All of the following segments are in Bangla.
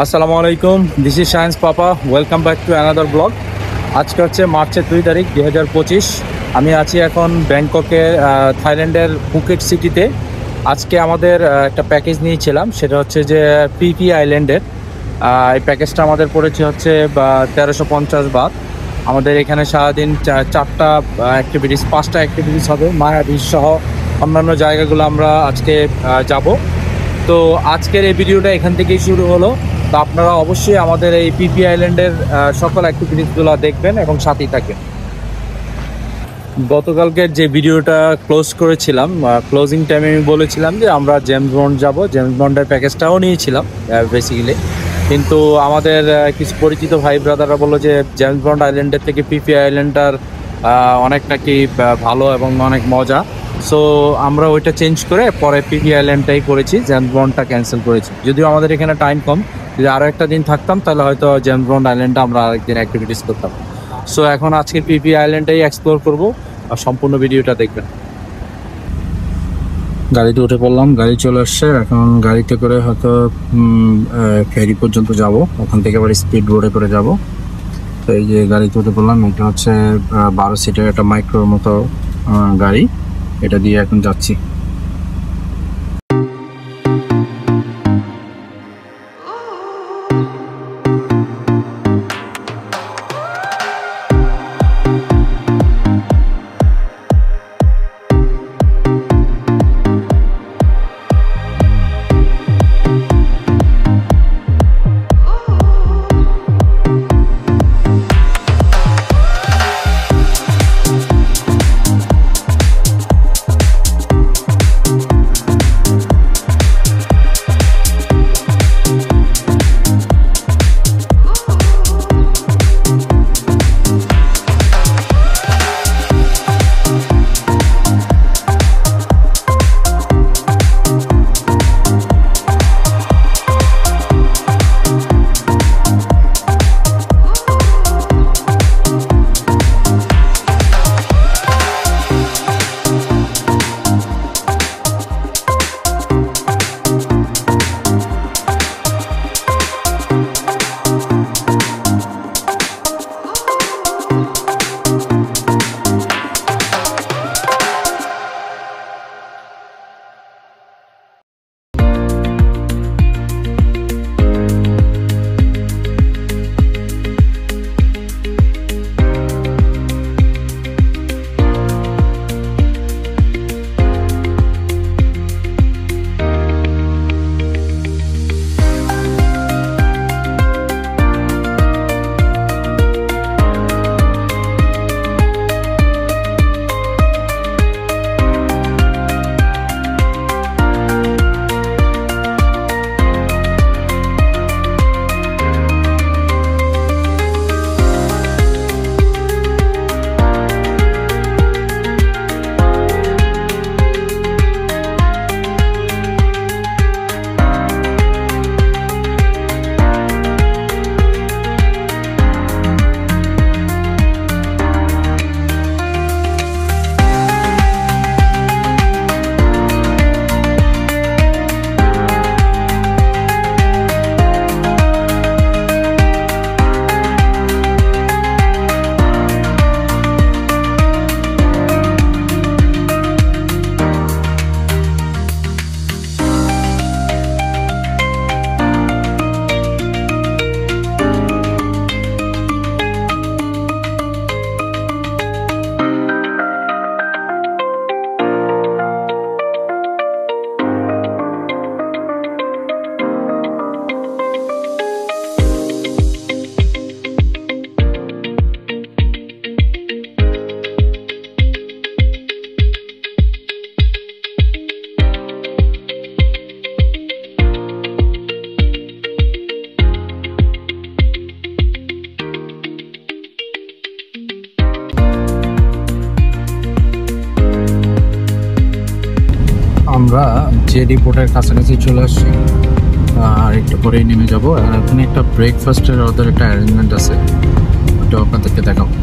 আসসালামু আলাইকুম, this is science papa. Welcome back to another blog. আজকে হচ্ছে মার্চের 2 তারিখ 2025। আমি আছি এখন ব্যাংককের থাইল্যান্ডের ফুকেট সিটিতে। আজকে আমাদের একটা প্যাকেজ নিয়েছিলাম, সেটা হচ্ছে যে পিপি আইল্যান্ডের। এই প্যাকেজটা আমাদের পড়েছে হচ্ছে 1350 বাত। আমাদের এখানে সারাদিন চারটা অ্যাক্টিভিটিস, 5টা অ্যাক্টিভিটিস হবে। মায়া বিচ সহ অন্যান্য জায়গাগুলো আমরা আজকে যাব। তো আজকের এই ভিডিওটা এখান থেকেই শুরু হলো। তো আপনারা অবশ্যই আমাদের এই পিপি আইল্যান্ডের সকল অ্যাক্টিভিটিসগুলো দেখবেন এবং সাথেই থাকবেন। গতকালকের যে ভিডিওটা ক্লোজ করেছিলাম, ক্লোজিং টাইমে আমি বলেছিলাম যে আমরা জেমস বন্ড যাব। জেমস বন্ডের প্যাকেজটাও নিয়েছিলাম বেসিক্যালি, কিন্তু আমাদের কিছু পরিচিত ভাই ব্রাদাররা বললো যে জেমস বন্ড আইল্যান্ডের থেকে পিপি আইল্যান্ডটার অনেক নাকি ভালো এবং অনেক মজা। সো আমরা ওইটা চেঞ্জ করে পরে পিপি আইল্যান্ডটাই করেছি, জেমস বন্ডটা ক্যান্সেল করেছি। যদিও আমাদের এখানে টাইম কম, যদি আরও একটা দিন থাকতাম তাহলে হয়তো জেমস বন্ড আইল্যান্ডটা আমরা আরেকদিন অ্যাক্টিভিটিস করতাম। সো এখন আজকে পিপি আইল্যান্ডটাই এক্সপ্লোর করব, আর সম্পূর্ণ ভিডিওটা দেখবেন। গাড়িতে উঠে পড়লাম, গাড়ি চলে আসছে। এখন গাড়িতে করে হয়তো ফেরি পর্যন্ত যাব, ওখান থেকে আবার স্পিড বোটে করে যাব। তো এই যে গাড়িতে উঠে পড়লাম, এটা হচ্ছে 12 সিটের একটা মাইক্রোর মতো গাড়ি, এটা দিয়ে এখন যাচ্ছি। আমরা জেডি পোর্টের কাছাকাছি চলে আসছি, আর একটু পরেই নেমে যাবো। আর এখানে একটা ব্রেকফাস্টের ওদের একটা অ্যারেঞ্জমেন্ট আছে, ওটা আপনাদেরকে দেখাবো।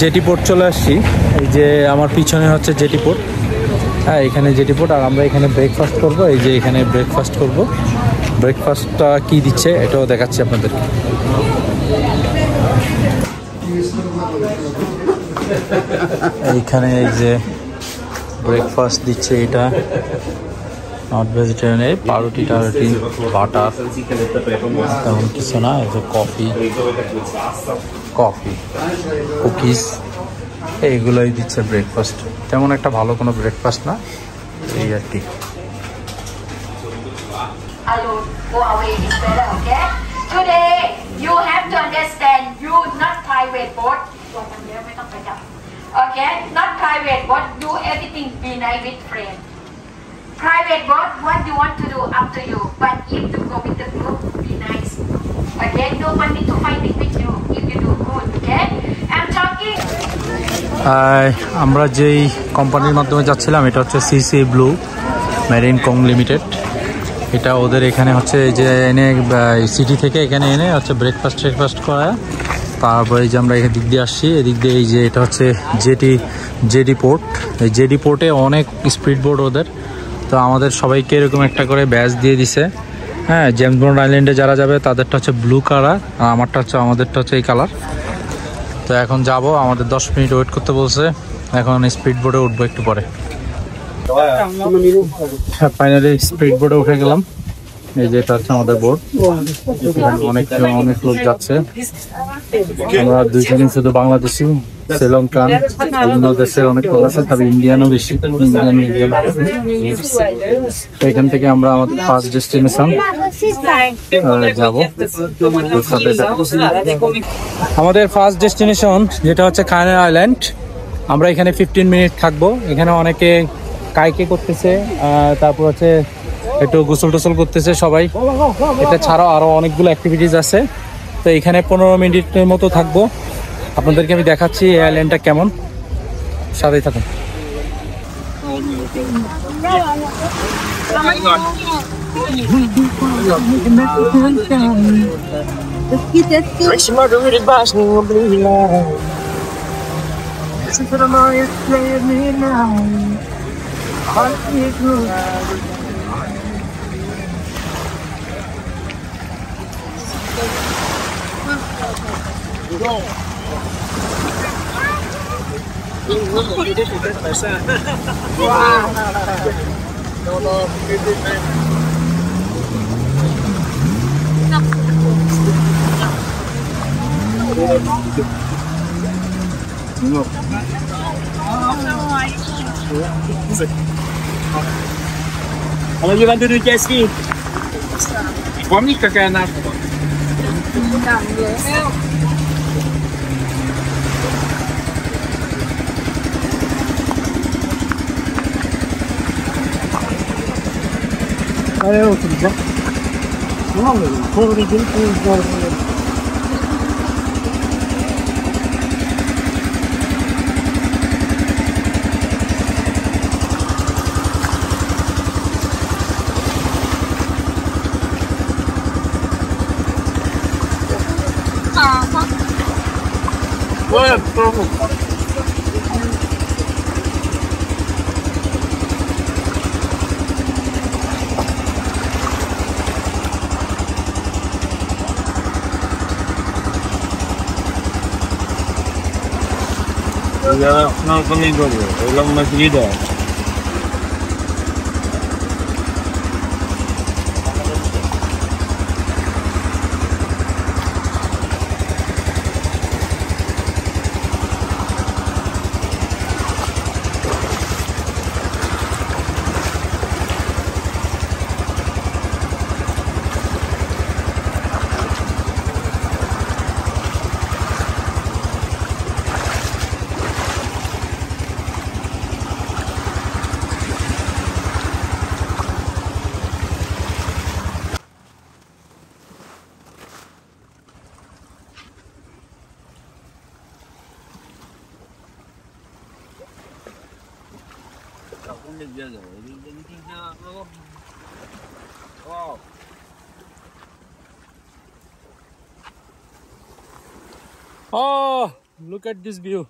জেটি পোর্ট চলে আসছি। এই যে আমার পিছনে হচ্ছে জেটি পোর্ট। হ্যাঁ, এখানে জেটি পোর্ট, আর আমরা এখানে ব্রেকফাস্ট করব। এই যে এখানে ব্রেকফাস্ট করব। ব্রেকফাস্টটা কি দিচ্ছে এটাও দেখাচ্ছি আপনাদেরকে। এইখানে এই যে ব্রেকফাস্ট দিচ্ছে, এটা নট ভেজিটেরিয়ান, এই পাউরুটি টাউরুটি বাটার তেমন কিছু না। এই যে কফি কুকিজ এইগুলোই দিচ্ছে ব্রেকফাস্ট। তেমন একটা ভালো কোনো ব্রেকফাস্ট না, এই আর কি। Go away is better, okay? Today you have to understand you not private boat. Okay? Not private boat. Do everything be nice with friend. Private boat, what you want to do up to you. But if you go with the group, be nice. Okay? Nobody to fighting with you if you do good, okay? I'm talking. আমরা যেই কোম্পানির মাধ্যমে যাচ্ছিলাম এটা হচ্ছে সিসি ব্লু মেরিন কং লিমিটেড। এটা ওদের এখানে হচ্ছে যে এনে সিটি থেকে এখানে এনে হচ্ছে ব্রেকফাস্ট করা। তারপরে যে আমরা এদিক দিয়ে আসছি, এদিক দিয়ে এই যে এটা হচ্ছে জেডি পোর্ট। এই জেডি পোর্টে অনেক স্পিড বোট ওদের। তো আমাদের সবাইকে এরকম একটা করে ব্যাচ দিয়ে দিছে। হ্যাঁ, জেমস বন্ড আইল্যান্ডে যারা যাবে তাদেরটা হচ্ছে ব্লু কালার, আর আমাদেরটা হচ্ছে এই কালার। তো এখন যাব, আমাদের 10 মিনিট ওয়েট করতে বলছে। এখন স্পিড বোটে উঠবো একটু পরে। ফাইনালি স্পিড বোটে উঠে গেলাম। এই যে এটা হচ্ছে আমাদের বোট। অনেক লোক যাচ্ছে। আমরা দুইজনই শুধু বাংলাদেশি, শ্রীলঙ্কান, অন্য দেশের অনেক লোক আছে, তবে ইন্ডিয়ানও বেশি। এখান থেকে আমরা আমাদের ফার্স্ট ডেস্টিনেশন যাব। আমাদের ফার্স্ট ডেস্টিনেশন যেটা হচ্ছে কায়নার আইল্যান্ড। আমরা এখানে 15 মিনিট থাকবো। এখানে অনেকে কাইকে করতেছে, তারপর হচ্ছে একটু গোসল টোসল করতেছে সবাই। এটা ছাড়াও আরো অনেকগুলো অ্যাক্টিভিটিস আছে। তো এখানে 15 মিনিটের মতো থাকবো। আপনাদেরকে আমি দেখাচ্ছি এই আইল্যান্ডটা কেমন, সাথেই থাকুন। Kalau you want to do jet ski, помните какая наша? Nereye oturacak? Tamam mı? Sonra gelip Bueno, todo. Ya, no conmigo, es la más querida. Wow. Oh, look at this view.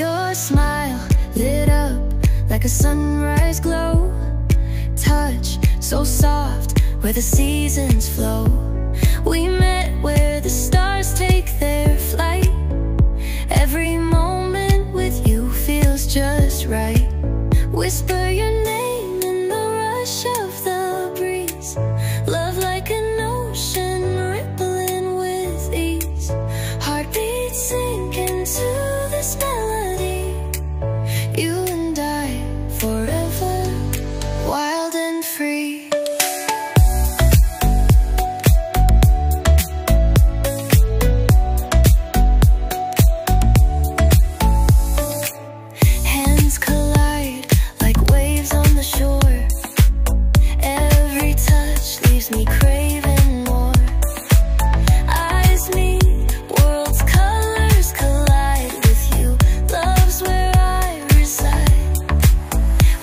Your smile lit up like a sunrise glow. Touch so soft where the seasons flow. We met where the stars take their flight. Every moment with you feels just right. Whisper your name in the rush of the breeze. Love like an ocean rippling with ease. Heartbeats sink into this melody. You and I forever, wild and free. Hands collide like waves on the shore. Every touch leaves me craving more. Eyes meet, worlds colors collide with you. Love's where I reside.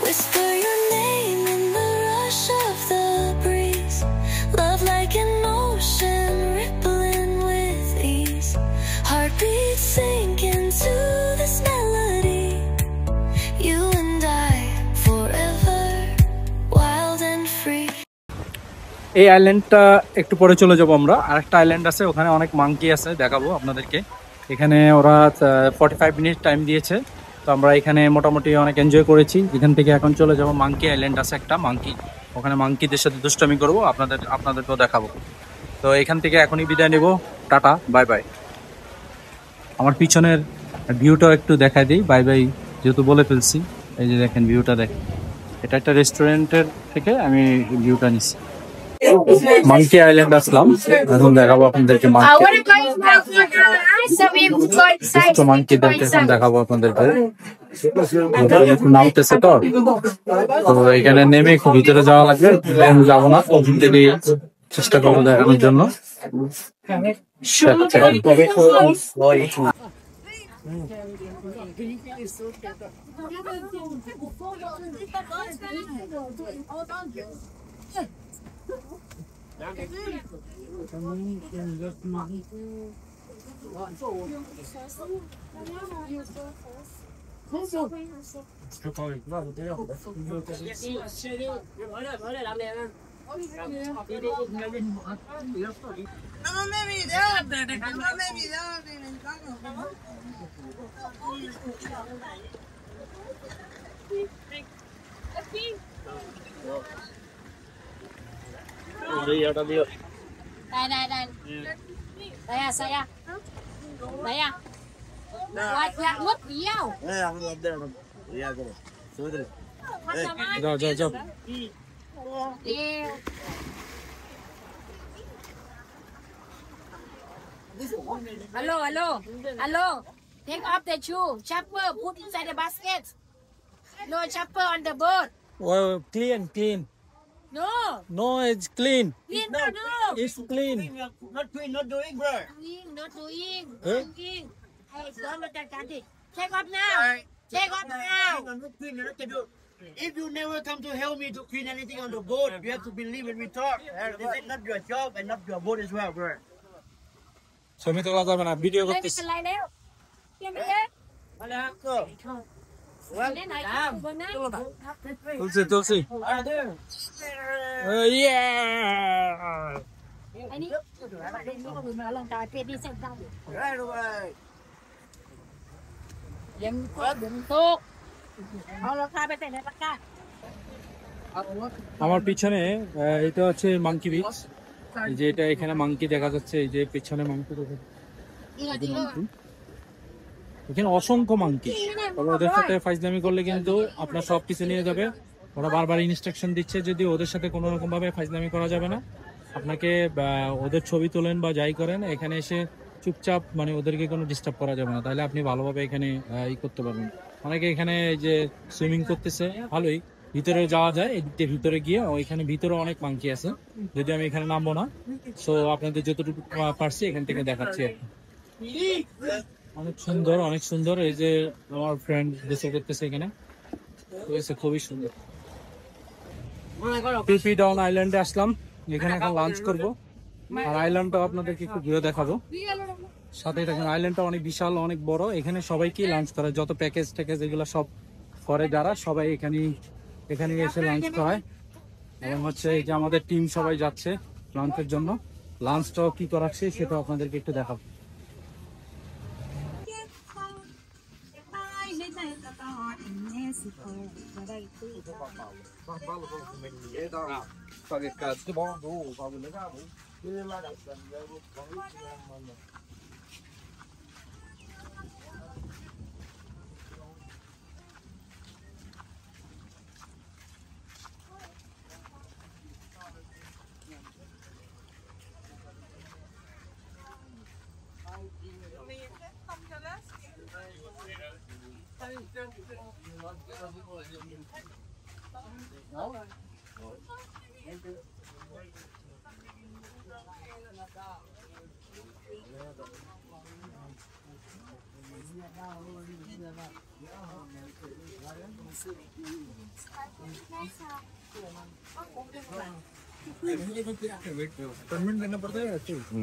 Whisper your name in the rush of the breeze. Love like an ocean rippling with ease. Heartbeats sink into this melody. You and I forever, wild and free. এই আইল্যান্ডটা একটু পরে চলে যাবো আমরা। আরেকটা আইল্যান্ড আছে, ওখানে অনেক মাঙ্কি আছে, দেখাবো আপনাদেরকে। এখানে ওরা 45 মিনিট টাইম দিয়েছে, তো আমরা এখানে মোটামুটি অনেক এনজয় করেছি। এখান থেকে এখন চলে যাবো মাঙ্কি আইল্যান্ড আছে একটা, মাঙ্কি, ওখানে মাঙ্কিদের সাথে দুষ্টামি করবো, আপনাদেরকেও দেখাবো। তো এখান থেকে এখনই বিদায় নেব, টাটা, বাই বাই। আমার পিছনের ভিউটাও একটু দেখাই দিই, বাই বাই যেহেতু বলে ফেলছি। এই যে দেখেন ভিউটা, দেখেন, এটা একটা রেস্টুরেন্টের থেকে আমি ভিউটা নিচ্ছি। মাঙ্কি আইল্যান্ড আসলাম, এখন দেখাবো আপনাদেরকে মাঙ্কিদেরকে, এখন দেখাবো আপনাদেরকে। নামতেছে তো, তো এখানে নেমে ভিতরে যাওয়া লাগবে, যাবো না, যদি চেষ্টা করবো দেখানোর জন্য। Đây à, sao à? Đây à? Quạt nhạc mất nhiều. যাও। Hello. Take off the shoe. Chopper, put inside the basket. No chopper on the boat. Well, clean. No. No, it's clean. Clean no. No. It's clean. Not doing, not doing, bro. Doing, not doing. Eh? Doing. Hey, don't look at that. Take off now. Take off now. I'm not clean, you can do. If you never come to help me to clean anything on the boat, you have to believe when we talk. This is not your job and not your boat as well, bro. ছবি তোলা যাবে না, ভিডিও ไม่ করতেছি।เป็นไรแล้วเพียงแค่ Go. เล่นไหนบนนั้น তুলছি। Yeah. อันนี้เล่นนี่ก็คือมาลองกายเพศนี่เส้นได้ Right away. ยังก็ถึงตุกเอาราคาไปใส่ในตะกร้า আমার পিছনে এটা হচ্ছে মাঙ্কি বিচ। এই যে এটা এখানে মাঙ্কি দেখা যাচ্ছে, এই যে পিছনে মাঙ্কি দেখা যাচ্ছে। এখানে অসংখ্য মাঙ্কি। তবে ওদের সাথে ফাইজলামি করলে কিন্তু আপনার সবকিছু নিয়ে যাবে। ওরা বারবার ইনস্ট্রাকশন দিচ্ছে, যদি ওদের সাথে কোনো রকম ভাবে ফাইজলামি করা যাবে না। আপনাকে ওদের ছবি তোলেন বা যাই করেন, এখানে এসে চুপচাপ মানে ওদেরকে কোনো ডিস্টার্ব করা যাবে না, তাহলে আপনি ভালোভাবে এখানে ই করতে পারবেন। অনেকে এখানে এই যে সুইমিং করতেছে, ভালোই ভিতরে যাওয়া যায়। এদিকে ভিতরে গিয়ে ওইখানে ভিতরে অনেক মাঙ্কি আছে, যদি আমি এখানে নামবো না। সো আপনাদের যতটুকু পারছি এখান থেকে দেখাচ্ছি আর কি। অনেক সুন্দর, অনেক সুন্দর। এই যে আমার ফ্রেন্ড দেশে করতেছে এখানে, খুবই সুন্দর। পিপি ডাউন আইল্যান্ডে আসলাম, এখানে এখন লাঞ্চ করবো আর আইল্যান্ডটা আপনাদেরকে একটু ঘুরে দেখাবো। সাথে দেখেন আইল্যান্ডটা অনেক বিশাল, অনেক বড়। এখানে সবাইকেই লাঞ্চ করে, যত প্যাকেজ ট্যাকেজ এগুলো সব করে যারা, সবাই এখানে এসে লাঞ্চ করায়। এবং হচ্ছে এই যে আমাদের টিম সবাই যাচ্ছে লাঞ্চের জন্য। লাঞ্চটাও কি করাচ্ছে সেটা আপনাদেরকে একটু দেখাবো।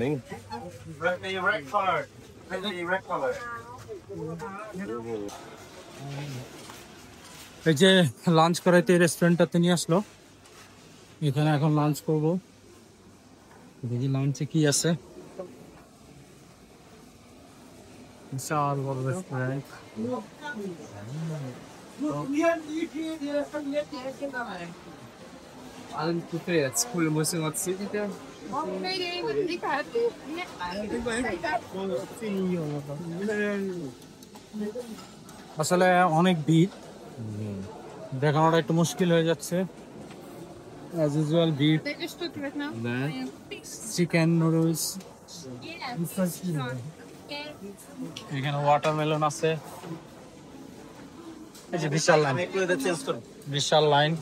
नहीं red color red color এই যে লাঞ্চ করাইতে রেস্টুরেন্টটাতে নিয়ে আসলো, এখানে এখন লাঞ্চ করবো। দেখি লাঞ্চে কি আছে। বিশাল বড় রেস্টুরেন্ট। আসলে অনেক ভিড়, দেখানোটা একটু মুশকিল হয়ে যাচ্ছে। অ্যাজ ইউজুয়াল ভিড়। চিকেন নুডলস, এখানে ওয়াটারমেলন আছে। এই যে বিশাল লাইন, বিশাল লাইন।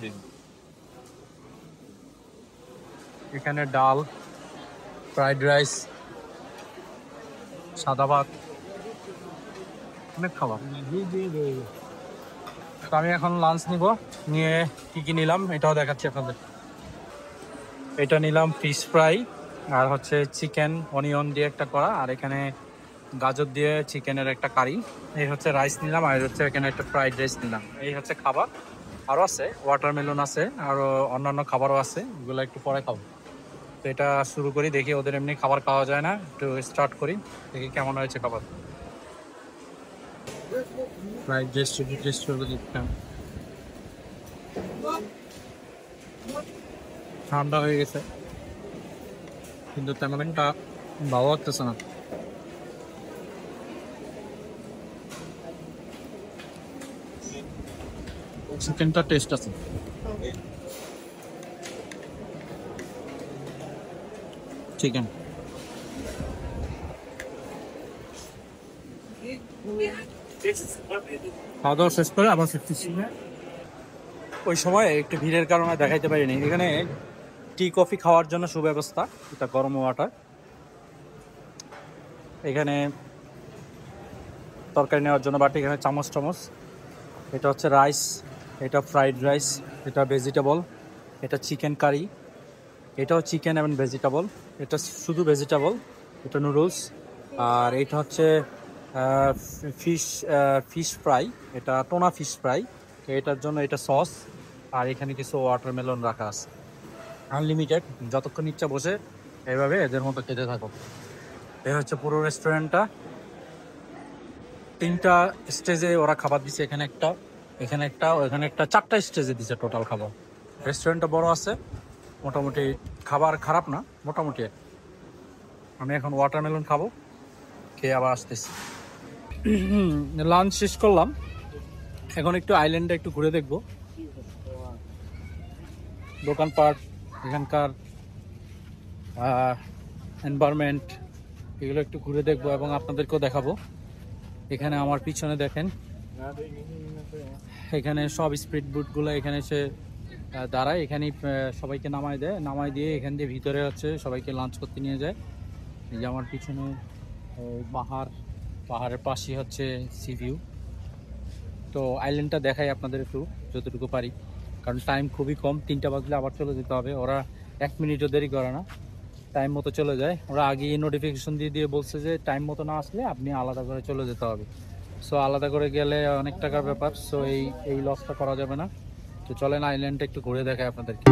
এখানে ডাল, ফ্রাইড রাইস, সাদা ভাত, অনেক খাবার। তো আমি এখন লাঞ্চ নিব, নিয়ে কি নিলাম এটাও দেখাচ্ছি আপনাদের। এটা নিলাম ফিশ ফ্রাই, আর হচ্ছে চিকেন অনিয়ন দিয়ে একটা করা, আর এখানে গাজর দিয়ে চিকেনের একটা কারি। এই হচ্ছে রাইস নিলাম, আর হচ্ছে এখানে একটা ফ্রাইড রাইস নিলাম। এই হচ্ছে খাবার। আরও আছে ওয়াটারমেলন আছে, আরও অন্যান্য খাবারও আছে, এগুলো একটু পরে খাবো। তো এটা শুরু করি, দেখি ওদের এমনি খাবার খাওয়া যায় না, একটু স্টার্ট করি, দেখি কেমন হয়েছে খাবার। ফ্রাইড রাইস টেস্ট করবো, দেখতাম ঠান্ডা হয়ে গেছে, কিন্তু তেমন একটা ভালো লাগতেছে না। চিকেনটা টেস্ট আছে। চিকেন খাওয়া দাওয়া শেষ করে আবার ফিরতেছি। ওই সময় একটু ভিড়ের কারণে দেখাইতে পারিনি। এখানে টি কফি খাওয়ার জন্য সুব্যবস্থা, এটা গরম ওয়াটার। এখানে তরকারি নেওয়ার জন্য বাটি, এখানে চামচ টামচ। এটা হচ্ছে রাইস, এটা ফ্রাইড রাইস, এটা ভেজিটেবল, এটা চিকেন কারি, এটাও চিকেন এবং ভেজিটেবল, এটা শুধু ভেজিটেবল, এটা নুডলস। আর এটা হচ্ছে ফিশ ফ্রাই, এটা টোনা ফিশ ফ্রাই, এটার জন্য এটা সস। আর এখানে কিছু ওয়াটারমেলন রাখা আছে, আনলিমিটেড, যতক্ষণ ইচ্ছা বসে এইভাবে এদের মতো খেতে থাকো। এই হচ্ছে পুরো রেস্টুরেন্টটা। 3টা স্টেজে ওরা খাবার দিচ্ছে, এখানে একটা, এখানে একটা, ওখানে একটা, 4টা স্টেজে দিচ্ছে টোটাল খাবার। রেস্টুরেন্টটা বড় আছে, মোটামুটি খাবার খারাপ না, মোটামুটি। আমি এখন ওয়াটারমেলন খাবো, খেয়ে আবার আসতেছি। লাঞ্চ শেষ করলাম, এখন একটু আইল্যান্ডে একটু ঘুরে দেখবো, দোকানপাট, এখানকার এনভায়রনমেন্ট, এগুলো একটু ঘুরে দেখবো এবং আপনাদেরকেও দেখাবো। এখানে আমার পিছনে দেখেন, এখানে সব স্পিড বোটগুলো এখানে এসে দাঁড়ায়, এখানেই সবাইকে নামায় দেয়, নামায় দিয়ে এখান দিয়ে ভিতরে হচ্ছে সবাইকে লাঞ্চ করতে নিয়ে যায়। এই যে আমার পিছনে পাহাড়ের পাশে হচ্ছে সি ভিউ। তো আইল্যান্ডটা দেখাই আপনাদের একটু যতটুকু পারি, কারণ টাইম খুবই কম, 3টা বাজলে আবার চলে যেতে হবে। ওরা 1 মিনিটও দেরি করে না, টাইম মতো চলে যায়। ওরা আগেই নোটিফিকেশন দিয়ে বলছে যে টাইম মতো না আসলে আপনি আলাদা করে চলে যেতে হবে। সো আলাদা করে গেলে অনেক টাকার ব্যাপার, সো এই লসটা করা যাবে না। তো চলেন আইল্যান্ডটা একটু ঘুরে দেখাই আপনাদেরকে।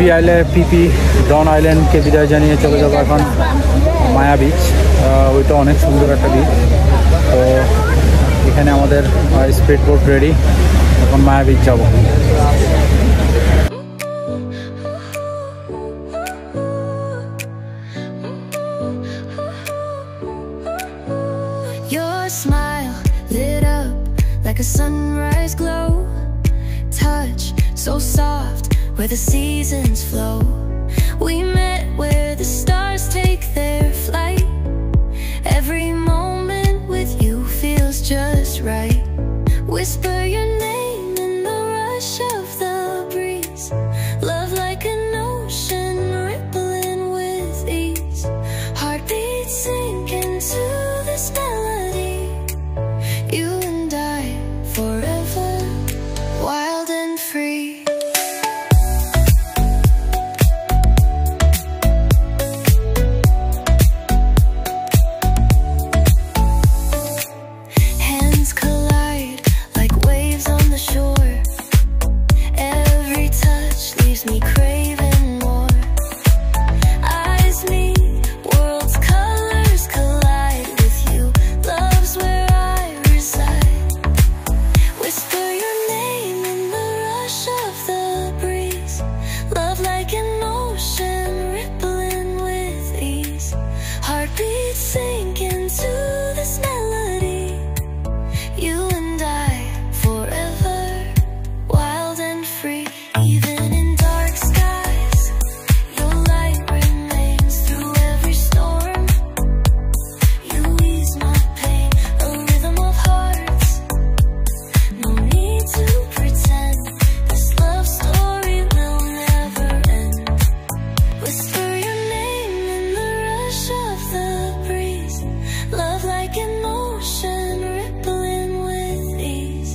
পিপি ডন আইল্যান্ডকে বিদায় জানিয়ে চলে যাবো এখন মায়া বিচ। ওইটা অনেক সুন্দর একটা বিচ। তো এখানে আমাদের স্পিড বোট রেডি, এখন মায়া বিচ যাবো। Your smile lit up like a sunrise glow. Touch so soft where the seasons flow. We met where the stars take their flight. Every moment with you feels just right. Whisper your name in the rush of the breeze. Love like an ocean rippling with ease. Heartbeats sink into this melody. You and I forever, wild and free. Hands collide like waves on the shore. Every touch leaves me craving more. Eyes meet, worlds' colors collide with you. Love's where I reside. Whisper your name in the rush of the breeze. Love like an ocean rippling with ease. Heartbeats sink into this melody. You and I forever, wild and free. Even in dark skies, your light remains through every storm. You ease my pain, a rhythm of hearts. No need to pretend, this love story will never end. Whisper your name in the rush of the breeze. Love like an ocean rippling with ease.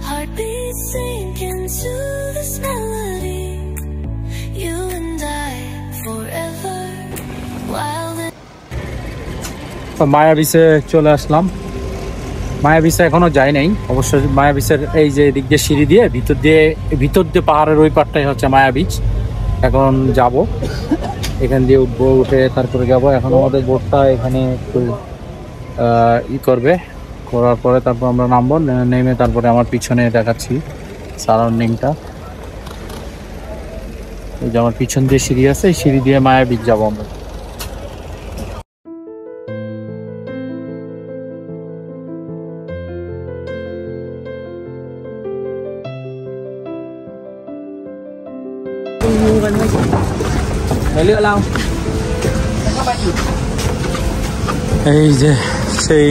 Heartbeats sink into this melody. You and I forever, wild and মায়া বিচে চলে আসলাম। মায়া বিচে এখনো যাই নাই অবশ্য। মায়া বিচের এই যে দিক দিয়ে সিঁড়ি দিয়ে ভিতর দিয়ে পাহাড়ের ওই পারটাই হচ্ছে মায়া বিচ। এখন যাব, এখান দিয়ে উঠবো, উঠে তারপরে যাব। এখন আমাদের বোটটা এখানে একটু করবে, করার পরে তারপর আমরা নামবো। নেমে তারপরে আমার পিছনে দেখাচ্ছি সারাউন্ডিংটা। এই যে আমার পিছন দিয়ে সিঁড়ি আছে, এই সিঁড়ি দিয়ে মায়া বিচ যাবো আমরা। এই যে সেই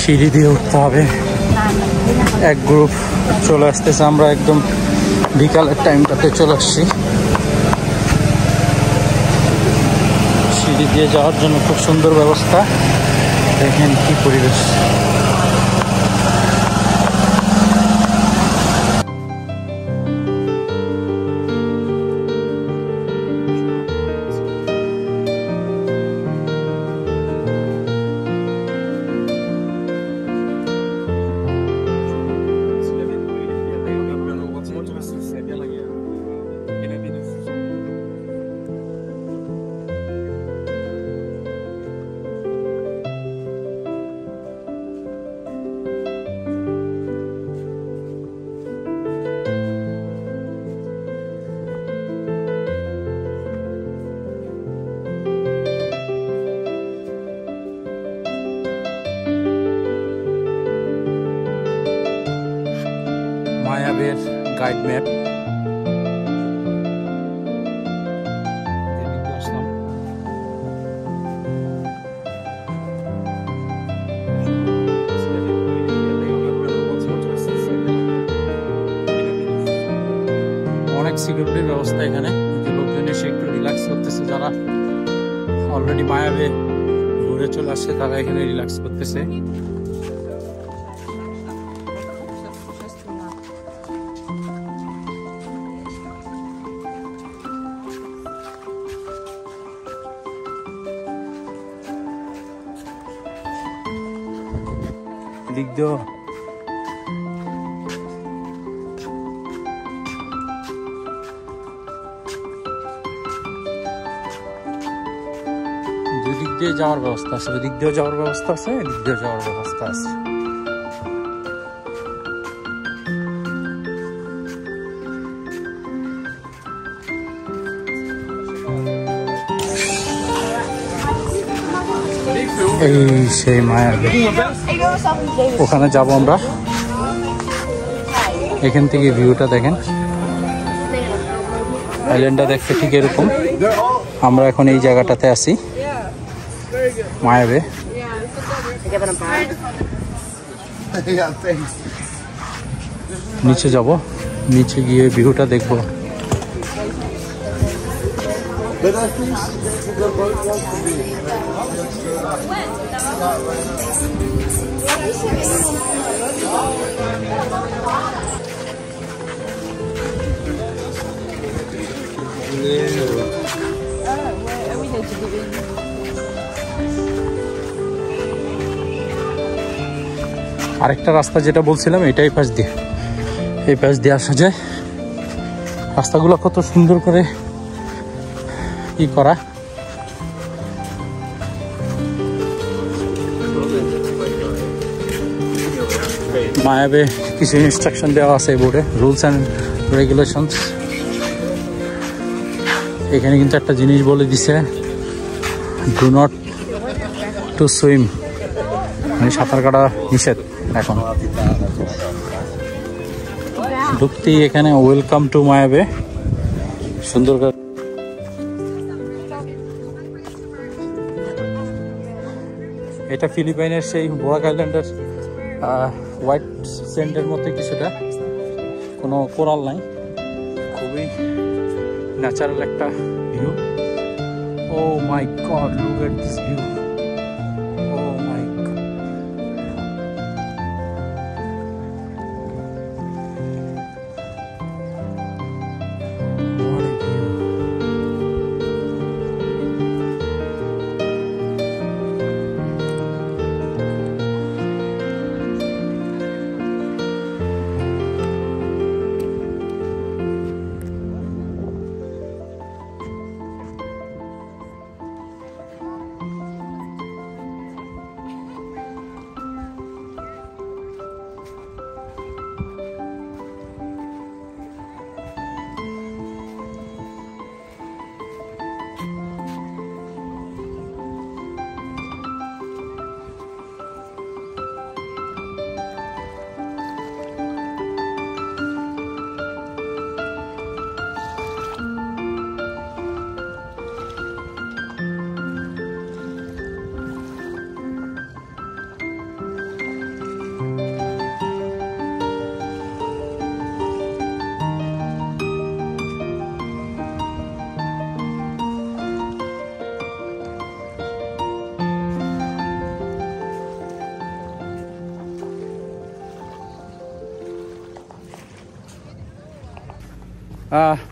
সিঁড়ি দিয়ে উঠতে হবে। এক গ্রুপ চলে আসতেছে, আমরা একদম বিকালের টাইমটাতে চলে আসছি। সিঁড়ি দিয়ে যাওয়ার জন্য খুব সুন্দর ব্যবস্থা, দেখেন কি পরিবেশ। মায়াবের গাইড ম্যাপ। অনেক সিকিউরিটির ব্যবস্থা এখানে, যে লোকজন এসে একটু রিল্যাক্স করতেছে। যারা অলরেডি মায়াবে ঘুরে চলে আসছে তারা এখানে রিল্যাক্স করতেছে। দিক দিয়েও দিয়ে যাওয়ার ব্যবস্থা আছে, ওদিক দিয়েও যাওয়ার ব্যবস্থা আছে, এদিক দিয়েও যাওয়ার ব্যবস্থা আছে। এই সেই মায়াবী, ওখানে যাব আমরা। এখান থেকে ভিউটা দেখেন, আইল্যান্ডটা দেখতে ঠিক এরকম। আমরা এখন এই জায়গাটাতে আছি, মায়াবী। নিচে যাব, নিচে গিয়ে ভিউটা দেখবো। আরেকটা রাস্তা যেটা বলছিলাম এটাই পাশ দিয়ে, এই পাশ দিয়ে আসা যায়। রাস্তাগুলো কত সুন্দর করে কি করা। মায়াবে কিছু ইনস্ট্রাকশন দেওয়া আছে বোর্ডে, রুলস অ্যান্ড রেগুলেশনস। এখানে কিন্তু একটা জিনিস বলে দিছে, ডু নট টু সুইম, মানে সাঁতার কাটা নিষেধ। এখন ঢুকতেই এখানে ওয়েলকাম টু মায়াবে সুন্দর করে। এটা ফিলিপাইনের সেই বোরাক আইল্যান্ডের হোয়াইট স্যান্ডের মধ্যে কিছুটা, কোনো কোরাল নাই, খুবই ন্যাচারাল একটা view. Oh my god, look at this view. Oh my god, what a view.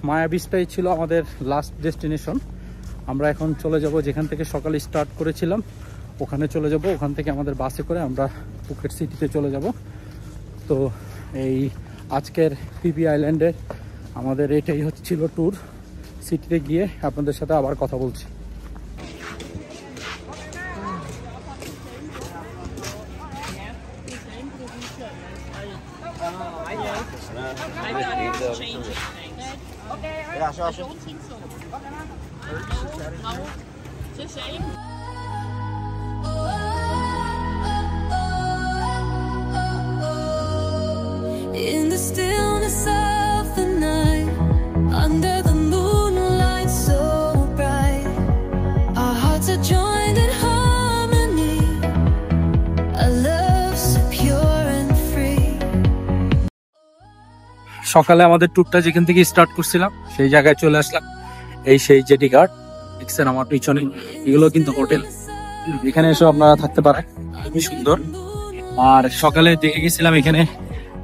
Maya বিচটাই ছিল আমাদের লাস্ট ডেস্টিনেশন। আমরা এখন চলে যাব যেখান থেকে সকালে স্টার্ট করেছিলাম, ওখানে চলে যাব। ওখান থেকে আমাদের বাসে করে আমরা ফুকেট সিটিতে চলে যাব। তো এই আজকের পিপি আইল্যান্ডের আমাদের এটাই হচ্ছিল ট্যুর। সিটিতে গিয়ে আপনাদের সাথে আবার কথা বলছি। In the stillness of the night, under the moonlight so bright, our hearts are joined in harmony, a love so pure and free. সকালে আমাদের ট্যুরটা যেখান থেকে স্টার্ট করছিলাম সেই জায়গায় চলে আসলাম। এই সেই জেটি ঘাট দেখছেন আমার পিছনে, এগুলো কিন্তু হোটেল। এখানে এসে আপনারা থাকতে পারেন, খুবই সুন্দর। আর সকালে দেখে গেছিলাম এখানে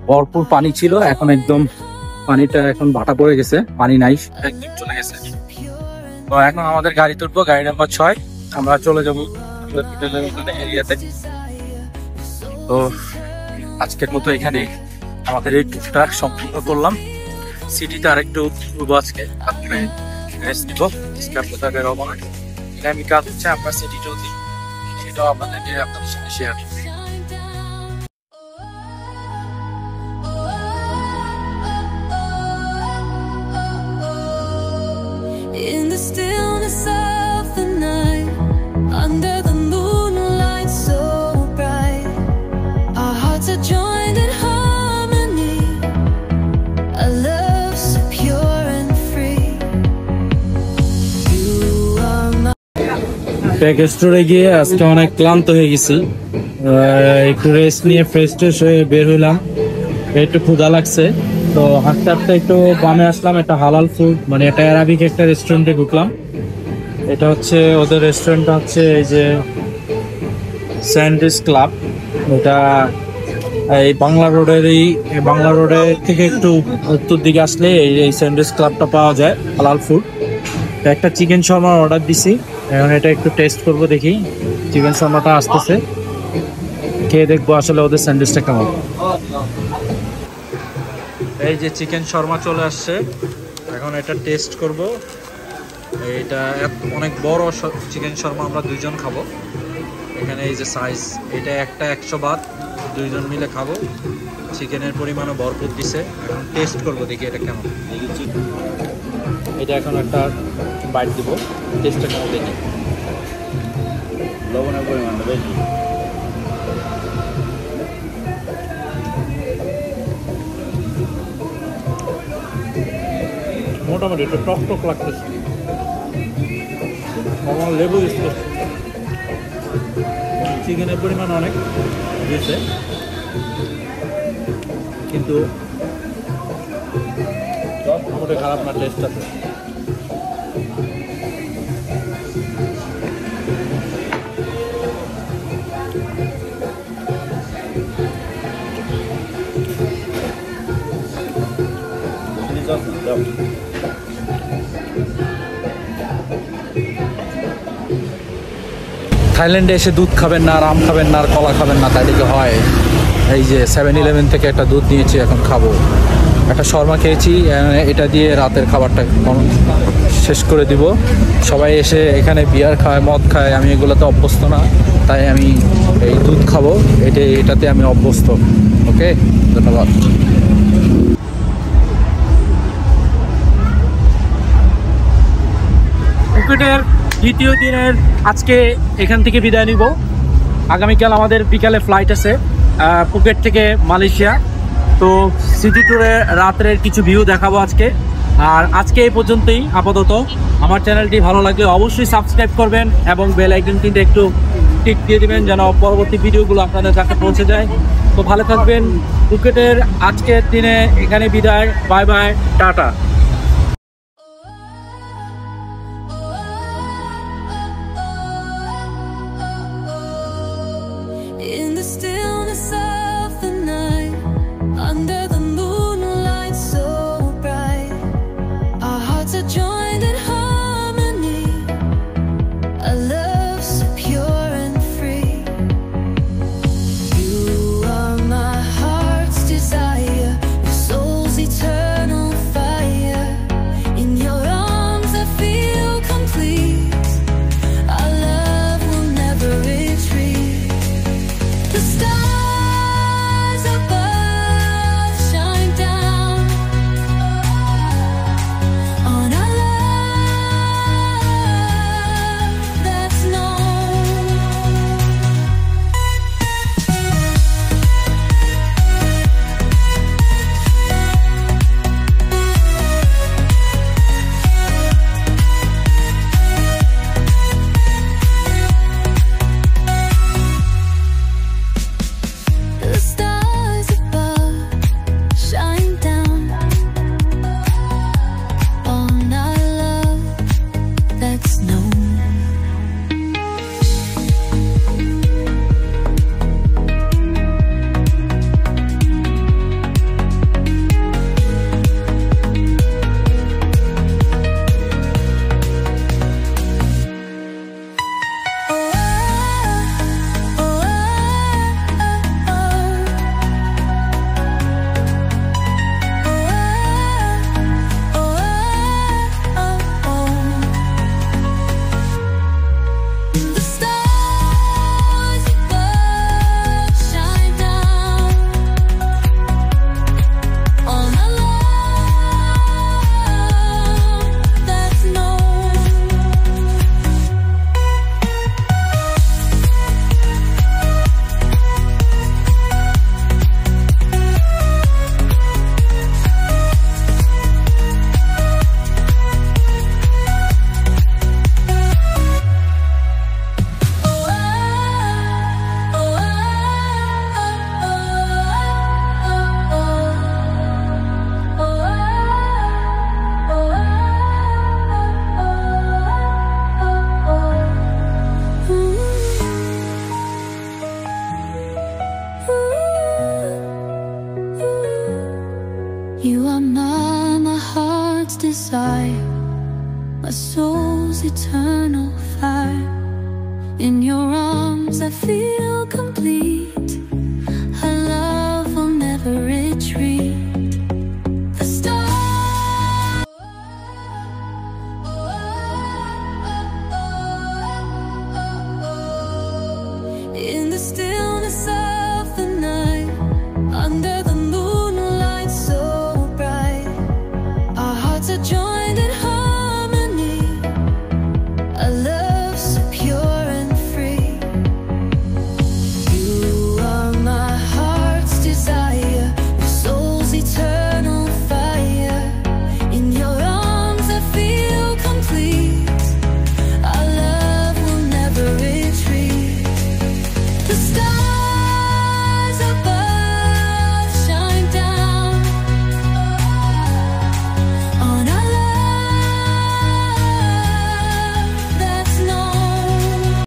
ভরপুর পানি ছিল, এখন একদম পানিটা এখন ভাটা পড়ে গেছে, পানি নাই, একদম চলে গেছে। তো এখন আমাদের গাড়ি তুলবো, গাড়ি নাম্বার 6। আমরা চলে যাবো এরিয়াতে। তো আজকের মতো এখানে আমাদের এই ট্যুরটা সম্পূর্ণ করলাম। সিটিতে আরেকটু ঘুরবো আজকে, আগামী কাজ হচ্ছে আমরা সিটি চলছি, সেটাও আপনাদের সাথে শেয়ার করছি। In the stillness of the night, under the moonlight so bright, our hearts are joined in harmony, a love so pure and free. You are my package স্টোরে গিয়ে আজকে অনেক ক্লান্ত হয়ে গেছি, একটু রেস্ট নিয়ে ফ্রেশ ট্রেশ হয়ে বের হইলাম। একটু ক্ষুধা লাগছে, তো হাঁটতে হাঁটতে একটু বামে আসলাম, একটা হালাল ফুড মানে একটা অ্যারাবিক একটা রেস্টুরেন্টে ঢুকলাম। এটা হচ্ছে ওদের রেস্টুরেন্টটা হচ্ছে এই যে স্যান্ডউইচ ক্লাব। এটা এই বাংলা রোডের থেকে একটু উত্তর দিকে আসলে এই স্যান্ডউইচ ক্লাবটা পাওয়া যায়, হালাল ফুড। একটা চিকেন শর্মার অর্ডার দিছি, এখন এটা একটু টেস্ট করবো, দেখি চিকেন শর্মাটা আসতেছে, খেয়ে দেখবো আসলে ওদের স্যান্ডউইচটা কেমন। এই যে চিকেন শর্মা চলে আসছে, এখন এটা টেস্ট করব। এটা অনেক বড় চিকেন শর্মা, আমরা দুইজন খাবো। এখানে এই যে সাইজ, এটা একটা 100 বাত, দুইজন মিলে খাবো। চিকেনের পরিমাণও ভরপুর দিছে, এখন টেস্ট করবো, দেখি এটা কেমন। এটা এখন একটা বাইট দিব, টেস্টটা কেমন দেখি। লবণের পরিমাণটা বেশি, মোটামুটি একটু টক টক লাগতেছে, আমার লেবু দিচ্ছে। চিকেনের পরিমাণ অনেক দিয়েছে, কিন্তু মোটে খারাপ না, টেস্ট আছে। থাইল্যান্ডে এসে দুধ খাবেন না, আর আম খাবেন না, আর কলা খাবেন না, তাই দিকে হয়। এই যে 7-11 থেকে একটা দুধ নিয়েছি, এখন খাবো। একটা শর্মা খেয়েছি, এটা দিয়ে রাতের খাবারটা শেষ করে দিব। সবাই এসে এখানে বিয়ার খায়, মদ খায়, আমি এগুলোতে অভ্যস্ত না, তাই আমি এই দুধ খাবো, এটাতে আমি অভ্যস্ত। ওকে, ধন্যবাদ। ফুকেটের দ্বিতীয় দিনের আজকে এখান থেকে বিদায় নিব। আগামীকাল আমাদের বিকালে ফ্লাইট আছে ফুকেট থেকে মালয়েশিয়া। তো সিটি ট্যুরে রাতের কিছু ভিউ দেখাবো আজকে। আর আজকে এই পর্যন্তই আপাতত। আমার চ্যানেলটি ভালো লাগলে অবশ্যই সাবস্ক্রাইব করবেন এবং বেল আইকনটিতে একটু টিক দিয়ে দিবেন, যেন পরবর্তী ভিডিওগুলো আপনাদের কাছে পৌঁছে যায়। তো ভালো থাকবেন। ফুকেটের আজকের দিনে এখানে বিদায়। Bye bye, tata. in the stillness of the night, under the moonlight so bright, our hearts are joined in harmony, a love so pure and free. You are my heart's desire, your soul's eternal fire. You are my heart's desire, my soul's eternal fire. In your arms I feel complete.